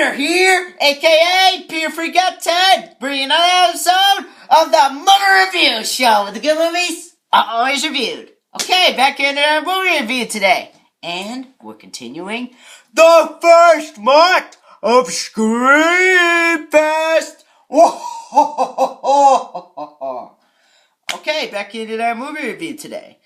Peter here, aka Peter Freakout Ted, bringing another episode of the MovieReviewShow with the good movies always reviewed. Okay, back into our movie review today, and we're continuing the first month of Scream Fest. Okay, back into our movie review today.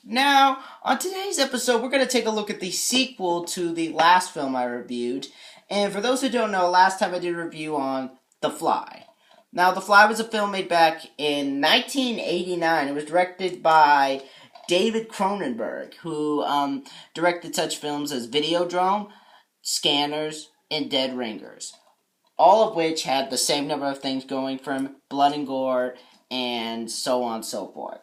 Now, on today's episode, we're going to take a look at the sequel to the last film I reviewed. And for those who don't know, last time I did a review on The Fly. Now, The Fly was a film made back in 1989. It was directed by David Cronenberg, who directed such films as Videodrome, Scanners, and Dead Ringers. All of which had the same number of things going from blood and gore and so on and so forth.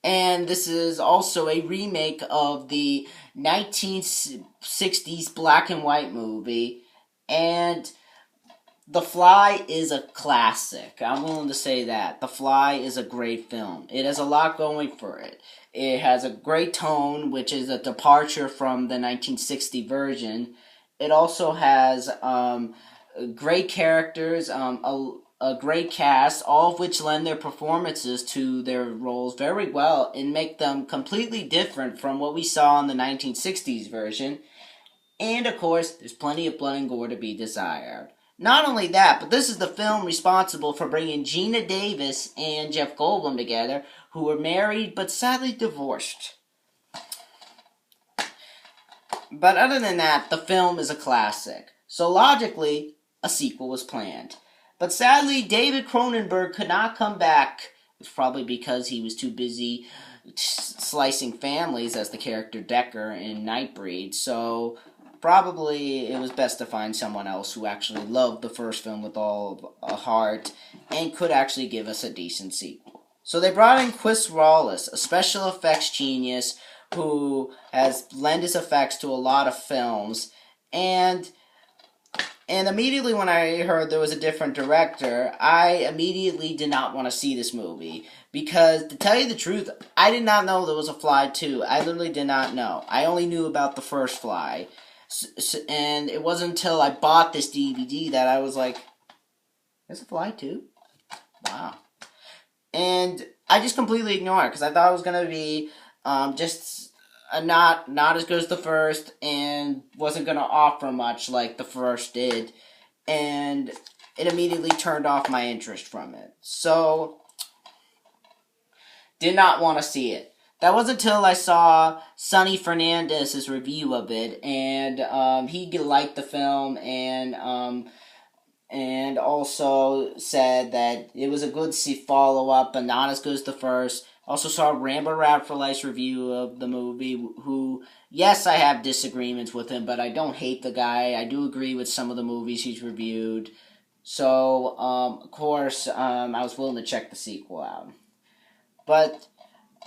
And this is also a remake of the 1960s black and white movie. And The Fly is a classic. I'm willing to say that. The Fly is a great film. It has a lot going for it. It has a great tone, which is a departure from the 1960 version. It also has great characters, a great cast, all of which lend their performances to their roles very well and make them completely different from what we saw in the 1960s version. And of course, there's plenty of blood and gore to be desired. Not only that, but this is the film responsible for bringing Gina Davis and Jeff Goldblum together, who were married but sadly divorced. But other than that, the film is a classic. So logically, a sequel was planned. But sadly, David Cronenberg could not come back. It was probably because he was too busy slicing families as the character Decker in Nightbreed. So probably it was best to find someone else who actually loved the first film with all a heart and could actually give us a decent sequel. So they brought in Chris Wallace, a special effects genius who has lent his effects to a lot of films. And immediately when I heard there was a different director, I immediately did not want to see this movie. Because, to tell you the truth, I did not know there was a Fly 2. I literally did not know. I only knew about the first Fly. And it wasn't until I bought this DVD that I was like, there's a Fly 2? Wow. And I just completely ignored it, because I thought it was going to be just not as good as the first, and wasn't going to offer much like the first did, and it immediately turned off my interest from it. So, did not want to see it. That wasn't until I saw Sonny Fernandez's review of it, and he liked the film, and also said that it was a good follow-up, but not as good as the first. Also saw Rambo Rap for Life's review of the movie, who, yes, I have disagreements with him, but I don't hate the guy. I do agree with some of the movies he's reviewed. So, of course, I was willing to check the sequel out. But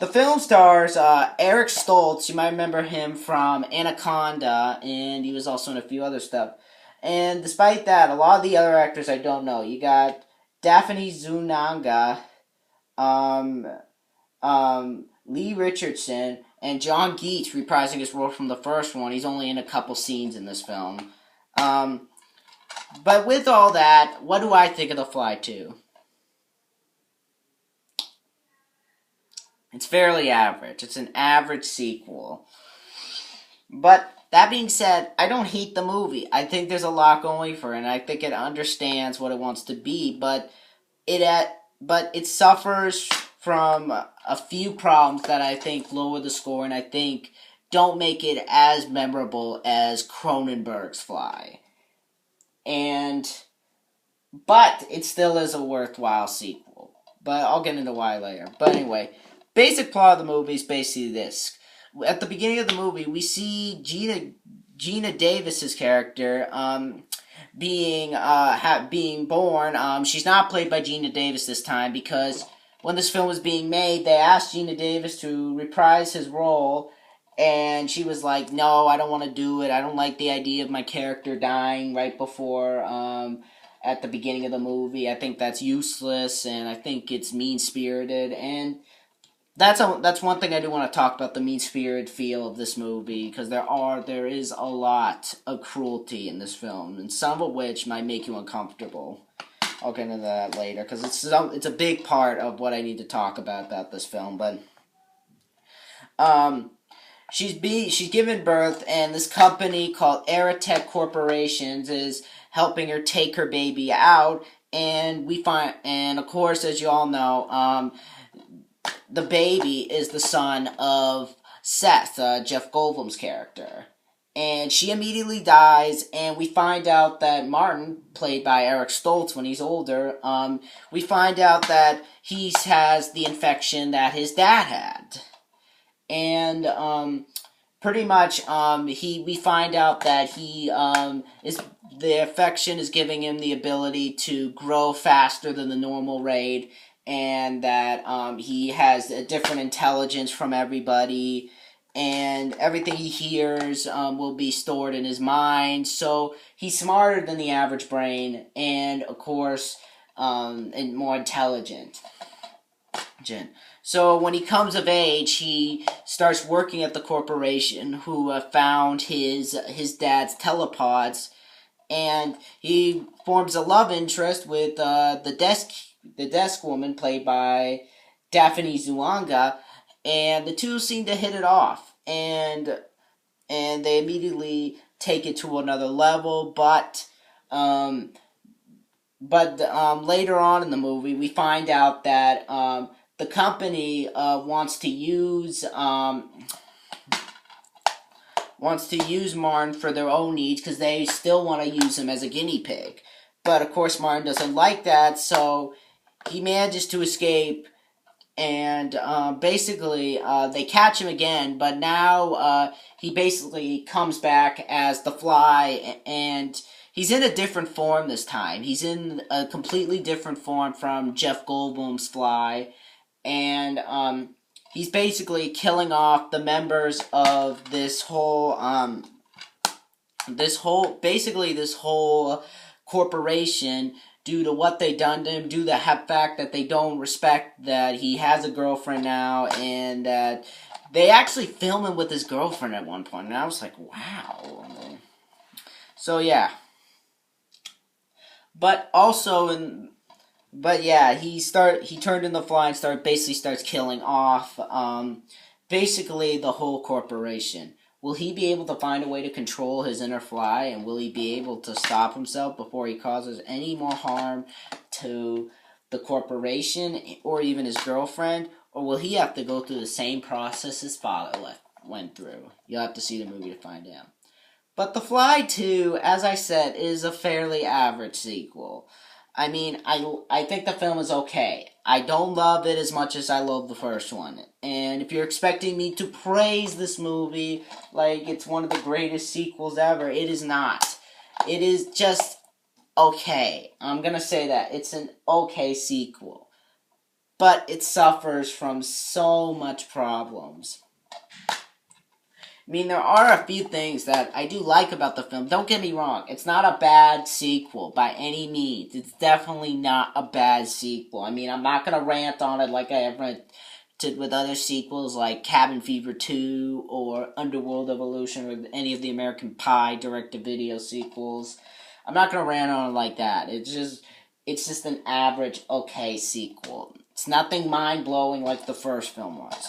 the film stars Eric Stoltz. You might remember him from Anaconda, and he was also in a few other stuff. And despite that, a lot of the other actors I don't know. You got Daphne Zuniga, Lee Richardson, and John Geets reprising his role from the first one. He's only in a couple scenes in this film. But with all that, what do I think of The Fly 2? It's fairly average. It's an average sequel. But that being said, I don't hate the movie. I think there's a lot going for it, and I think it understands what it wants to be, but it suffers from a few problems that I think lower the score, and I think don't make it as memorable as Cronenberg's Fly. But it still is a worthwhile sequel. But I'll get into why later. But anyway, basic plot of the movie is basically this. At the beginning of the movie, we see Gina Davis's character being born. She's not played by Gina Davis this time because when this film was being made, they asked Gina Davis to reprise his role, and she was like, no, I don't want to do it. I don't like the idea of my character dying right before, at the beginning of the movie. I think that's useless, and I think it's mean-spirited, and that's one thing I do want to talk about, the mean-spirited feel of this movie, because there is a lot of cruelty in this film, and some of which might make you uncomfortable. I'll get into that later, because it's a big part of what I need to talk about this film. But she's given birth, and this company called Aerotech Corporations is helping her take her baby out, and of course, as you all know, the baby is the son of Seth, Jeff Goldblum's character. And she immediately dies, and we find out that Martin, played by Eric Stoltz when he's older, we find out that he has the infection that his dad had. And pretty much we find out that the infection is giving him the ability to grow faster than the normal rate, and that he has a different intelligence from everybody, and everything he hears will be stored in his mind. So he's smarter than the average brain, and of course, and more intelligent. So when he comes of age, he starts working at the corporation who found his dad's telepods, and he forms a love interest with the desk woman, played by Daphne Zuanga, and the two seem to hit it off, and they immediately take it to another level. But later on in the movie, we find out that the company wants to use Martin for their own needs, because they still want to use him as a guinea pig. But of course, Martin doesn't like that, so he manages to escape, and basically they catch him again. But now he basically comes back as the Fly, and he's in a different form this time. He's in a completely different form from Jeff Goldblum's Fly, and he's basically killing off the members of this whole corporation due to what they done to him, due to the fact that they don't respect that he has a girlfriend now, and that they actually film him with his girlfriend at one point, and I was like, wow. So yeah. But yeah, he turned into the Fly and starts killing off basically the whole corporation. Will he be able to find a way to control his inner Fly, and will he be able to stop himself before he causes any more harm to the corporation or even his girlfriend? Or will he have to go through the same process his father went through? You'll have to see the movie to find out. But The Fly 2, as I said, is a fairly average sequel. I mean, I think the film is okay. I don't love it as much as I love the first one. And if you're expecting me to praise this movie like it's one of the greatest sequels ever, it is not. It is just okay. I'm gonna say that. It's an okay sequel. But it suffers from so much problems. I mean, there are a few things that I do like about the film. Don't get me wrong. It's not a bad sequel by any means. It's definitely not a bad sequel. I mean, I'm not going to rant on it like I ever did with other sequels like Cabin Fever 2 or Underworld Evolution or any of the American Pie direct-to-video sequels. I'm not going to rant on it like that. It's just an average, okay sequel. It's nothing mind-blowing like the first film was.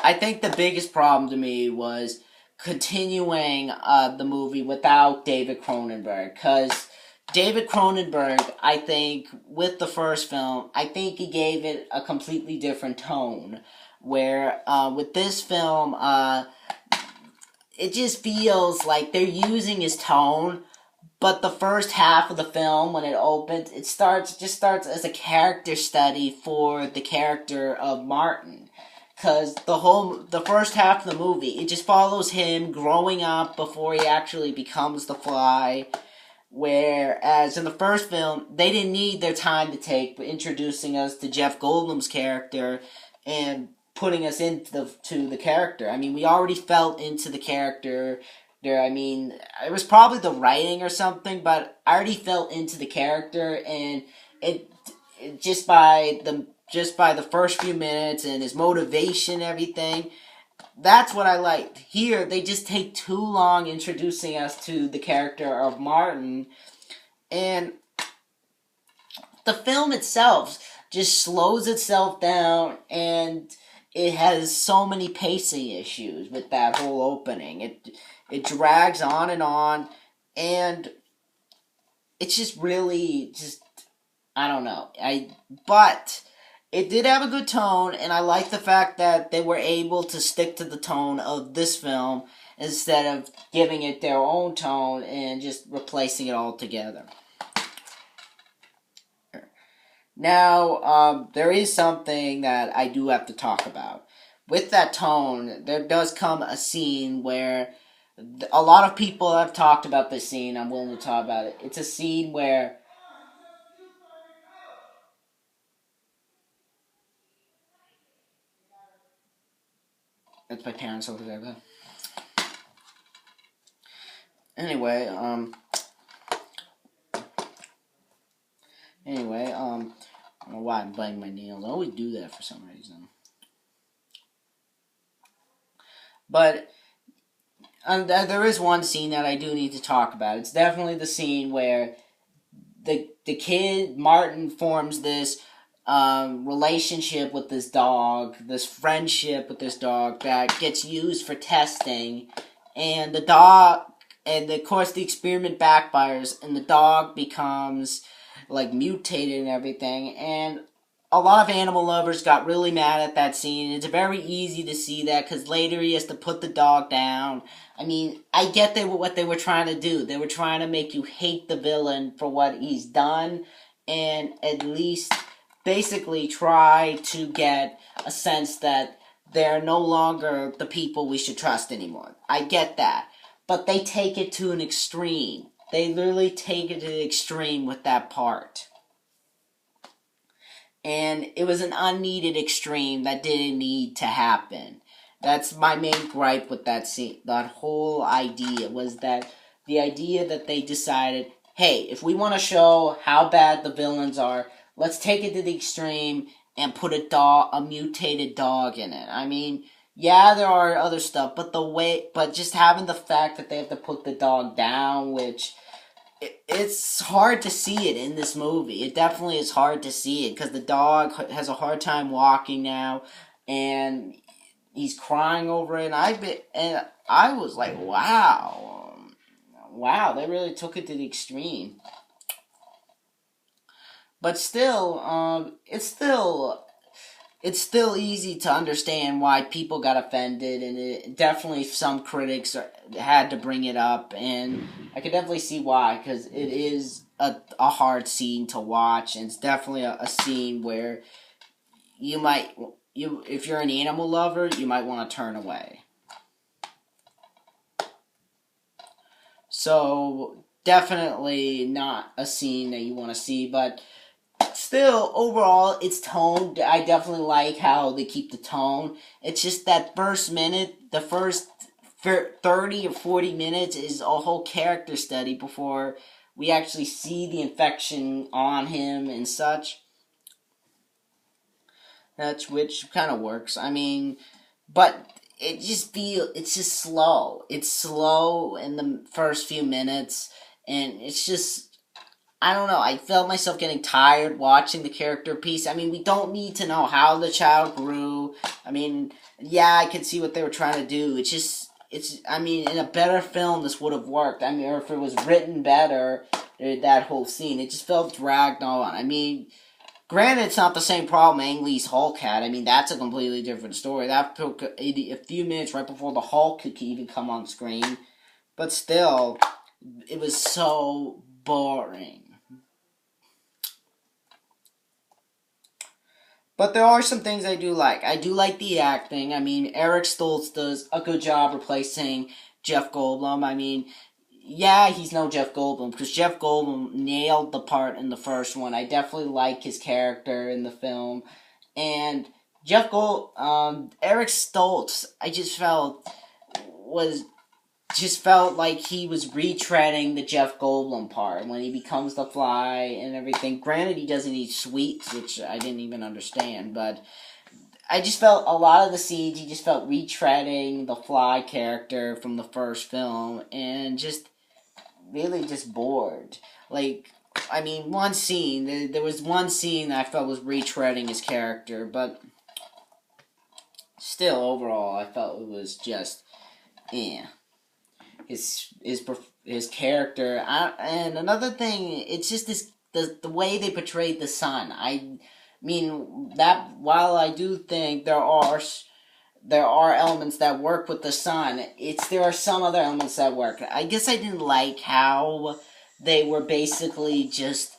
I think the biggest problem to me was continuing the movie without David Cronenberg, because David Cronenberg, I think, with the first film, I think he gave it a completely different tone, where with this film, it just feels like they're using his tone, but the first half of the film, when it opens, it starts as a character study for the character of Martin. Because the first half of the movie, it just follows him growing up before he actually becomes the Fly. Whereas in the first film, they didn't need their time to take introducing us to Jeff Goldblum's character and putting us into the character. I mean, we already felt into the character there. I mean, it was probably the writing or something, but I already felt into the character, and it just by the just by the first few minutes and his motivation, everything. That's what I liked. Here, they just take too long introducing us to the character of Martin, and the film itself just slows itself down, and it has so many pacing issues with that whole opening. It drags on, and it's just really just I don't know. But it did have a good tone, and I like the fact that they were able to stick to the tone of this film instead of giving it their own tone and just replacing it all together. Now, there is something that I do have to talk about. With that tone, there does come a scene where a lot of people have talked about this scene. I'm willing to talk about it. It's a scene where it's my parents over there, but anyway, I don't know why I'm biting my nails. I always do that for some reason. But there is one scene that I do need to talk about. It's definitely the scene where the kid Martin forms this relationship with this dog, this friendship with this dog that gets used for testing, and the dog, and of course the experiment backfires, and the dog becomes like mutated and everything, and a lot of animal lovers got really mad at that scene. It's very easy to see that because later he has to put the dog down. I mean, I get what they were trying to do. They were trying to make you hate the villain for what he's done, and at least basically try to get a sense that they're no longer the people we should trust anymore. I get that. But they take it to an extreme. They literally take it to the extreme with that part. And it was an unneeded extreme that didn't need to happen. That's my main gripe with that scene. That whole idea was that the idea that they decided, hey, if we want to show how bad the villains are, let's take it to the extreme and put a mutated dog in it. I mean, yeah, there are other stuff, but just having the fact that they have to put the dog down, which it's hard to see it in this movie. It definitely is hard to see it because the dog has a hard time walking now, and he's crying over it. And I was like, wow, they really took it to the extreme. But still, it's still easy to understand why people got offended, and it definitely some critics had to bring it up, and I can definitely see why, because it is a hard scene to watch, and it's definitely a scene where if you're an animal lover, you might want to turn away. So, definitely not a scene that you want to see, but still, overall, it's toned. I definitely like how they keep the tone. It's just that first minute, the first 30 or 40 minutes is a whole character study before we actually see the infection on him and such. Which kind of works. I mean, but it's just slow. It's slow in the first few minutes, and it's just, I don't know, I felt myself getting tired watching the character piece. I mean, we don't need to know how the child grew. I mean, yeah, I can see what they were trying to do. I mean, in a better film, this would have worked. I mean, or if it was written better, that whole scene, it just felt dragged on. I mean, granted, it's not the same problem Ang Lee's Hulk had. I mean, that's a completely different story. That took a few minutes right before the Hulk could even come on screen. But still, it was so boring. But there are some things I do like. I do like the acting. I mean, Eric Stoltz does a good job replacing Jeff Goldblum. I mean, yeah, he's no Jeff Goldblum, because Jeff Goldblum nailed the part in the first one. I definitely like his character in the film. And Eric Stoltz, I just felt was just felt like he was retreading the Jeff Goldblum part when he becomes the Fly and everything. Granted, he doesn't eat sweets, which I didn't even understand, but I just felt a lot of the scenes, he just felt retreading the Fly character from the first film, and just really just bored. Like, I mean, one scene, there was one scene that I felt was retreading his character, but still, overall, I felt it was just, yeah. His character, and another thing, it's just the way they portrayed the sun. I mean, that while I do think there are elements that work with the sun, there are some other elements that work. I guess I didn't like how they were basically just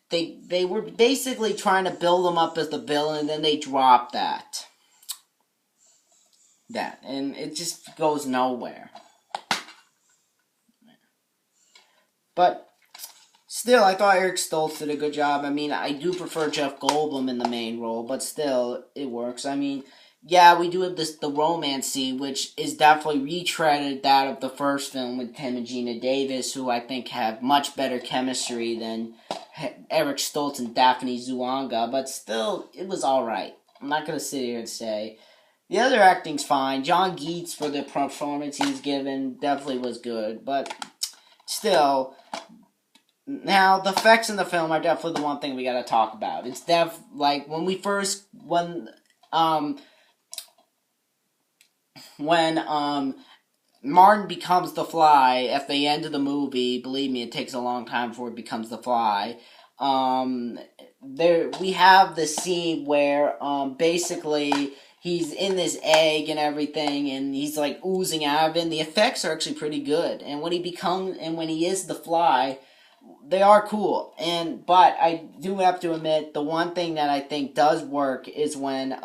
they were basically trying to build him up as the villain, and then they dropped that, and it just goes nowhere. But still, I thought Eric Stoltz did a good job. I mean, I do prefer Jeff Goldblum in the main role, but still, it works. I mean, yeah, we do have the romance scene, which is definitely retreaded that of the first film with Tim and Gina Davis, who I think have much better chemistry than Eric Stoltz and Daphne Zuluaga, but still, it was alright. I'm not going to sit here and say. The other acting's fine. John Geets, for the performance he's given, definitely was good, but still, now, the effects in the film are definitely the one thing we gotta talk about. It's like, when Martin becomes the Fly at the end of the movie, believe me, it takes a long time before it becomes the Fly. We have the scene where, basically, he's in this egg and everything, and he's like oozing out of it, and the effects are actually pretty good. And when he is the Fly, they are cool, but I do have to admit, the one thing that I think does work is when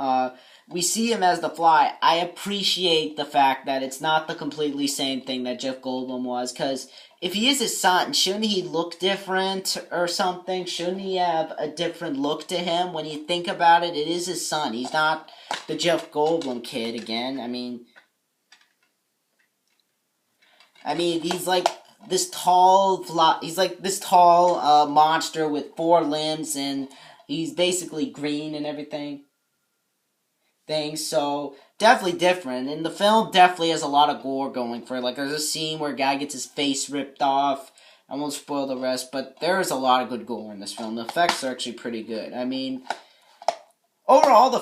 we see him as the Fly. I appreciate the fact that it's not the completely same thing that Jeff Goldblum was, because if he is his son, shouldn't he look different or something? Shouldn't he have a different look to him? When you think about it, it is his son. He's not the Jeff Goldblum kid again. I mean, he's like this tall monster with 4 limbs, and he's basically green and everything. So definitely different. And the film definitely has a lot of gore going for it. Like, there's a scene where a guy gets his face ripped off. I won't spoil the rest, but there is a lot of good gore in this film. The effects are actually pretty good. I mean, overall, the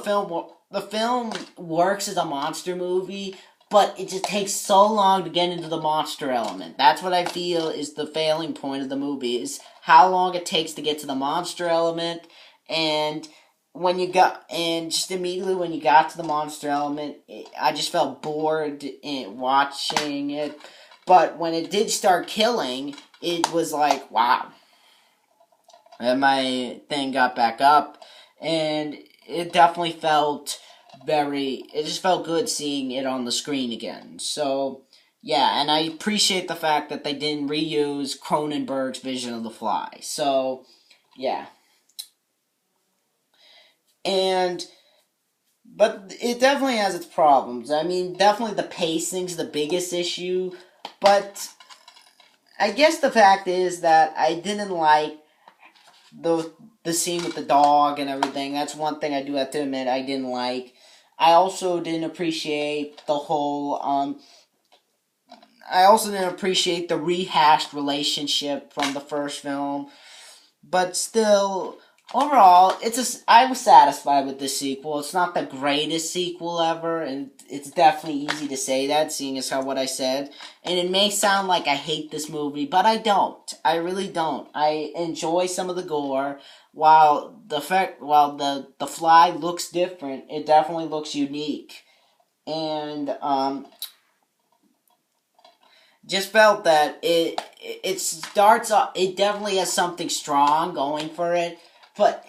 film works as a monster movie, but it just takes so long to get into the monster element. That's what I feel is the failing point of the movie, is how long it takes to get to the monster element. And just immediately when you got to the monster element, I just felt bored in watching it. But when it did start killing, it was like, wow. And my thing got back up, and it definitely felt it just felt good seeing it on the screen again. So, yeah, and I appreciate the fact that they didn't reuse Cronenberg's vision of the Fly. So, yeah. But it definitely has its problems. I mean, definitely the pacing's the biggest issue, but I guess the fact is that I didn't like the scene with the dog and everything. That's one thing I do have to admit I didn't like. I also didn't appreciate the whole, I also didn't appreciate the rehashed relationship from the first film. But still, overall, I was satisfied with this sequel. It's not the greatest sequel ever, and it's definitely easy to say that, seeing as how what I said. And it may sound like I hate this movie, but I don't. I really don't. I enjoy some of the gore. While the Fly looks different, it definitely looks unique. And just felt that it starts off, it definitely has something strong going for it, but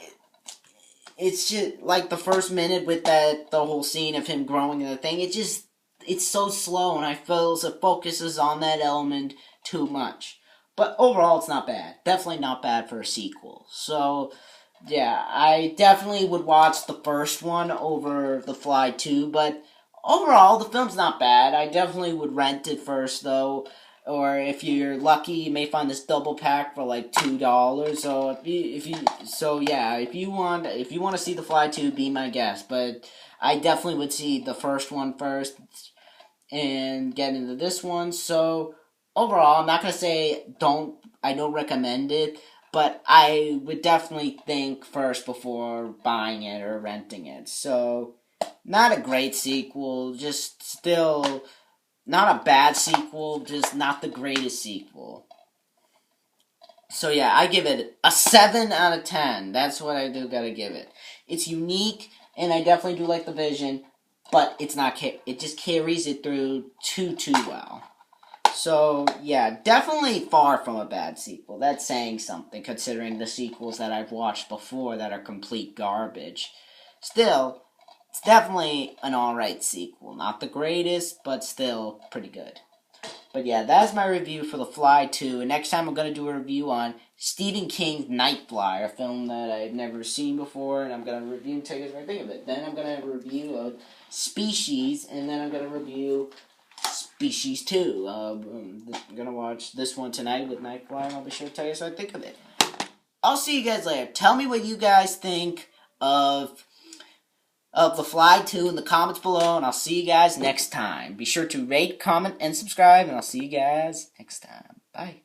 it's just like the first minute with the whole scene of him growing and the thing, it's so slow, and I feel it focuses on that element too much. But overall, it's not bad. Definitely not bad for a sequel. So, yeah, I definitely would watch the first one over The Fly 2, but overall, the film's not bad. I definitely would rent it first, though. Or if you're lucky, you may find this double pack for like $2. So if you want to see The Fly 2, be my guest. But I definitely would see the first one first and get into this one. So overall, I'm not gonna say I don't recommend it, but I would definitely think first before buying it or renting it. So not a great sequel, just still not a bad sequel, just not the greatest sequel. So yeah, I give it a 7 out of 10. That's what I do gotta give it. It's unique, and I definitely do like the vision, but it's not. It just carries it through too well. So yeah, definitely far from a bad sequel. That's saying something, considering the sequels that I've watched before that are complete garbage. Still, it's definitely an alright sequel. Not the greatest, but still pretty good. But yeah, that's my review for The Fly 2. And next time I'm going to do a review on Stephen King's Night Fly, a film that I've never seen before. And I'm going to review and tell you what I think of it. Then I'm going to review Species. And then I'm going to review Species 2. I'm going to watch this one tonight with Night Fly. And I'll be sure to tell you what I think of it. I'll see you guys later. Tell me what you guys think of The Fly 2 in the comments below, and I'll see you guys next time. Be sure to rate, comment, and subscribe, and I'll see you guys next time. Bye.